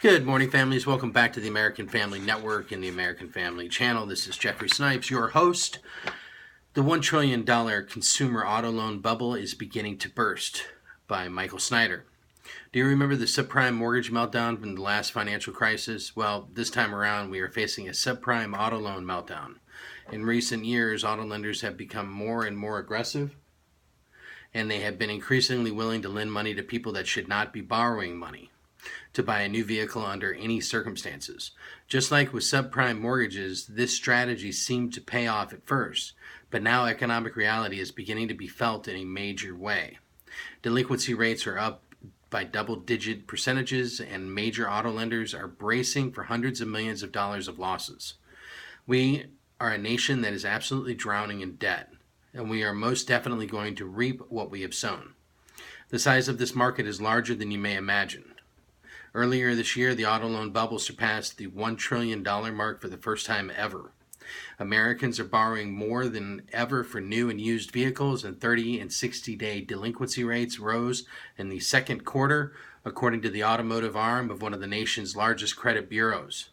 Good morning, families. Welcome back to the American Family Network and the American Family Channel. This is Jeffrey Snipes, your host. The $1 trillion consumer auto loan bubble is beginning to burst by Michael Snyder. Do you remember the subprime mortgage meltdown from the last financial crisis? Well, this time around, we are facing a subprime auto loan meltdown. In recent years, auto lenders have become more and more aggressive, and they have been increasingly willing to lend money to people that should not be borrowing money to buy a new vehicle under any circumstances. Just like with subprime mortgages, this strategy seemed to pay off at first, but now economic reality is beginning to be felt in a major way. Delinquency rates are up by double-digit percentages, and major auto lenders are bracing for hundreds of millions of dollars of losses. We are a nation that is absolutely drowning in debt, and we are most definitely going to reap what we have sown. The size of this market is larger than you may imagine. Earlier this year, the auto loan bubble surpassed the $1 trillion mark for the first time ever. Americans are borrowing more than ever for new and used vehicles, and 30 and 60-day delinquency rates rose in the second quarter, according to the automotive arm of one of the nation's largest credit bureaus.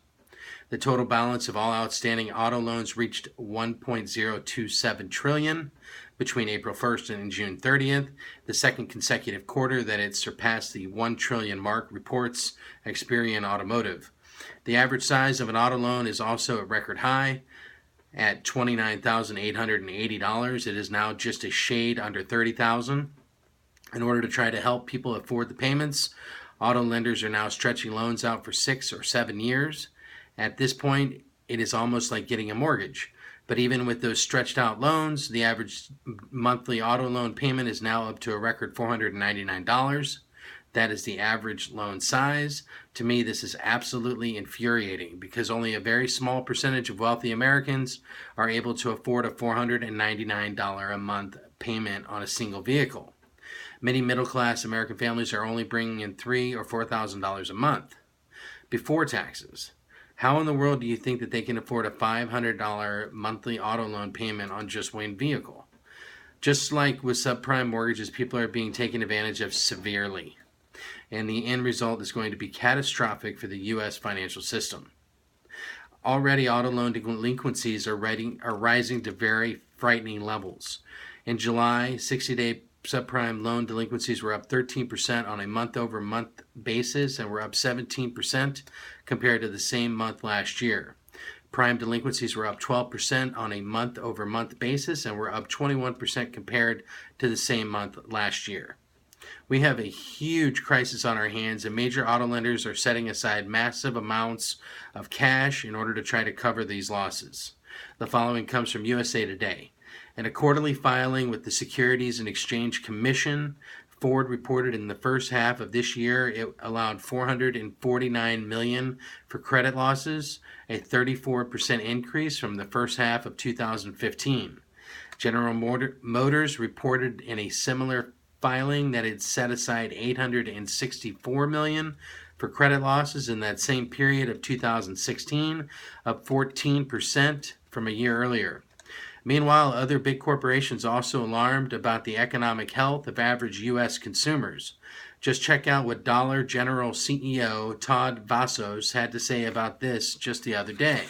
The total balance of all outstanding auto loans reached $1.027 trillion between April 1st and June 30th, the second consecutive quarter that it surpassed the $1 trillion mark, reports Experian Automotive. The average size of an auto loan is also a record high at $29,880. It is now just a shade under $30,000. In order to try to help people afford the payments, auto lenders are now stretching loans out for 6 or 7 years. At this point, it is almost like getting a mortgage. But even with those stretched out loans, the average monthly auto loan payment is now up to a record $499. That is the average loan size. To me, this is absolutely infuriating because only a very small percentage of wealthy Americans are able to afford a $499 a month payment on a single vehicle. Many middle-class American families are only bringing in $3,000 or $4,000 a month before taxes. How in the world do you think that they can afford a $500 monthly auto loan payment on just one vehicle? Just like with subprime mortgages, people are being taken advantage of severely, and the end result is going to be catastrophic for the U.S. financial system. Already, auto loan delinquencies are rising to very frightening levels. In July, 60-day subprime loan delinquencies were up 13% on a month-over-month basis and were up 17% compared to the same month last year. Prime delinquencies were up 12% on a month-over-month basis and were up 21% compared to the same month last year. We have a huge crisis on our hands, and major auto lenders are setting aside massive amounts of cash in order to try to cover these losses. The following comes from USA Today. In a quarterly filing with the Securities and Exchange Commission, Ford reported in the first half of this year it allowed $449 million for credit losses, a 34% increase from the first half of 2015. General Motors reported in a similar filing that it set aside $864 million for credit losses in that same period of 2016, up 14% from a year earlier. Meanwhile, other big corporations also alarmed about the economic health of average U.S. consumers. Just check out what Dollar General CEO Todd Vasos had to say about this just the other day.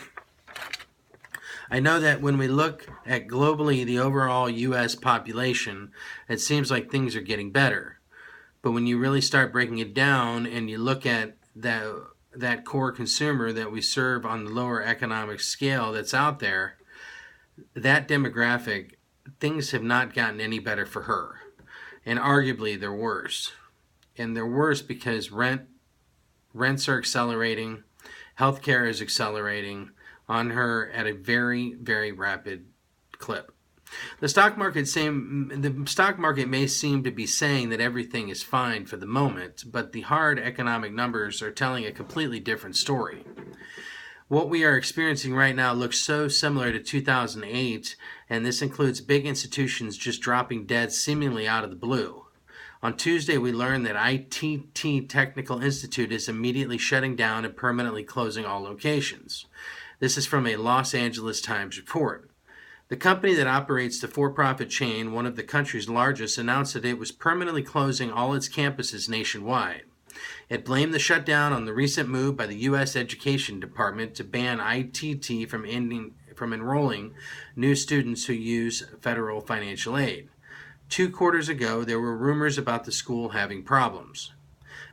I know that when we look at globally the overall U.S. population, it seems like things are getting better. But when you really start breaking it down and you look at that core consumer that we serve on the lower economic scale that's out there, that demographic, things have not gotten any better for her. And arguably they're worse. And they're worse because rents are accelerating, healthcare is accelerating on her at a very, very rapid clip. The stock market may seem to be saying that everything is fine for the moment, but the hard economic numbers are telling a completely different story. What we are experiencing right now looks so similar to 2008, and this includes big institutions just dropping dead seemingly out of the blue. On Tuesday, we learned that ITT Technical Institute is immediately shutting down and permanently closing all locations. This is from a Los Angeles Times report. The company that operates the for-profit chain, one of the country's largest, announced that it was permanently closing all its campuses nationwide. It blamed the shutdown on the recent move by the U.S. Education Department to ban ITT from enrolling new students who use federal financial aid. 2 quarters ago, there were rumors about the school having problems,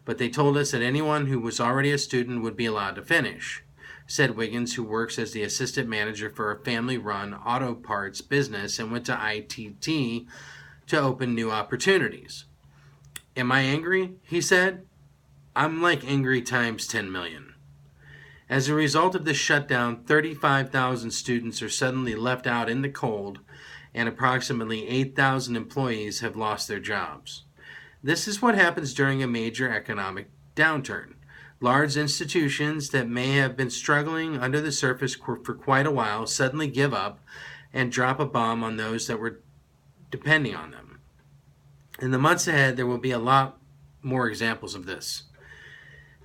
but they told us that anyone who was already a student would be allowed to finish, said Wiggins, who works as the assistant manager for a family-run auto parts business and went to ITT to open new opportunities. Am I angry? He said. I'm like angry times 10 million. As a result of this shutdown, 35,000 students are suddenly left out in the cold, and approximately 8,000 employees have lost their jobs. This is what happens during a major economic downturn. Large institutions that may have been struggling under the surface for quite a while suddenly give up and drop a bomb on those that were depending on them. In the months ahead, there will be a lot more examples of this.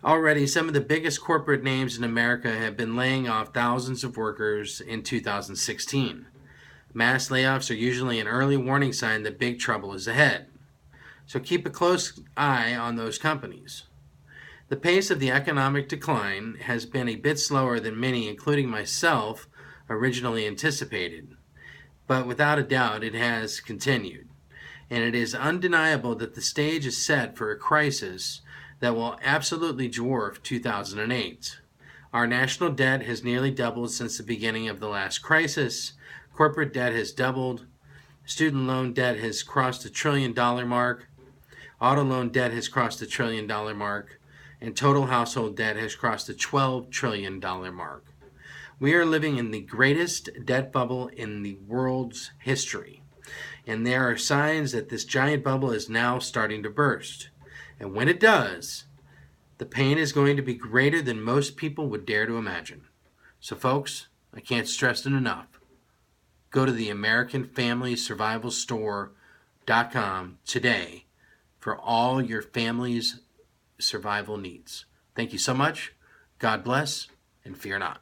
Already, some of the biggest corporate names in America have been laying off thousands of workers in 2016. Mass layoffs are usually an early warning sign that big trouble is ahead. So keep a close eye on those companies. The pace of the economic decline has been a bit slower than many, including myself, originally anticipated. But without a doubt, it has continued. And it is undeniable that the stage is set for a crisis that will absolutely dwarf 2008. Our national debt has nearly doubled since the beginning of the last crisis. Corporate debt has doubled. Student loan debt has crossed the $1 trillion mark. Auto loan debt has crossed the $1 trillion mark. And total household debt has crossed the $12 trillion mark. We are living in the greatest debt bubble in the world's history. And there are signs that this giant bubble is now starting to burst. And when it does, the pain is going to be greater than most people would dare to imagine. So folks, I can't stress it enough. Go to the AmericanFamilySurvivalStore.com today for all your family's survival needs. Thank you so much. God bless, and fear not.